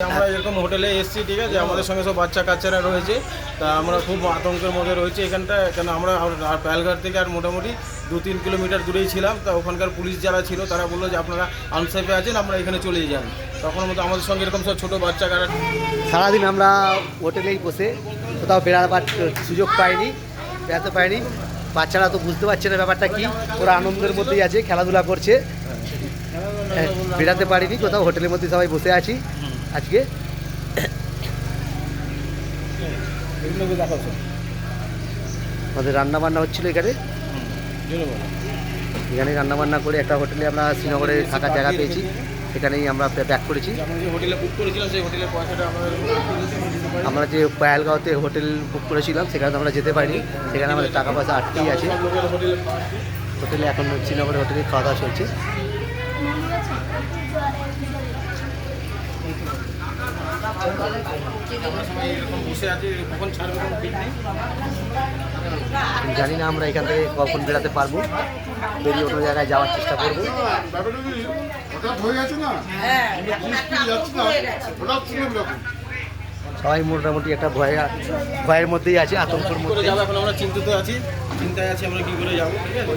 আমরা এরকম হোটেলে এসেছি, ঠিক আছে, আমাদের সঙ্গে সব বাচ্চা কাচ্চারা রয়েছে। তা আমরা খুব আতঙ্কের মধ্যে রয়েছি এখানটা, কেন আমরা পায়েলঘাট থেকে আর মোটামুটি 2-3 কিলোমিটার দূরেই ছিলাম। তা ওখানকার পুলিশ যারা ছিল তারা বললো যে আপনারা আনসেফে আছেন, আমরা এখানে চলে যান। তখন মতো আমাদের সঙ্গে এরকম সব ছোটো বাচ্চা কারা সারাদিন আমরা হোটেলেই বসে কোথাও বেড়াবার সুযোগ পাইনি, বেড়াতে পারিনি। বাচ্চারা তো বুঝতে পারছে না ব্যাপারটা কি, ওরা আনন্দের মধ্যেই আছে, খেলাধুলা করছে, বেড়াতে পারিনি কোথাও, হোটেলের মধ্যে সবাই বসে আছি আজকে। আমাদের রান্না বান্না হচ্ছিল এখানে, এখানে রান্না বান্না করে একটা হোটেলে আমরা শ্রীনগরে থাকার জায়গা পেয়েছি, সেখানেই আমরা ব্যাক করেছি। হোটেলে বুক করেছিলাম, সেই হোটেলের পয়সাটা আমরা যে পায়েলগাঁওতে হোটেল বুক করেছিলাম সেখানে আমরা যেতে পারিনি, সেখানে আমাদের টাকা পয়সা আটকেই আছে। হোটেলে এখন শ্রীনগরের হোটেলে খাওয়া দাওয়া চলছে। জানি না আমরা এখান থেকে কখন বেড়াতে পারবো, বেরিয়ে অন্য জায়গায় যাওয়ার চেষ্টা করবো। সবাই মোটামুটি একটা ভয়ের মধ্যেই আছে, আতঙ্কের মধ্যে যাবো। এখন আমরা চিন্তিত আছি, চিন্তায় আছি আমরা কী করে যাবো, ঠিক আছে।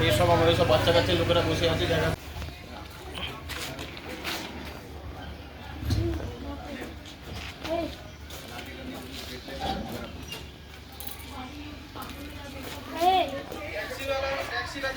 এইসব আমাদের সব বাচ্চা কাচ্চার লোকেরা বসে আছে জায়গা।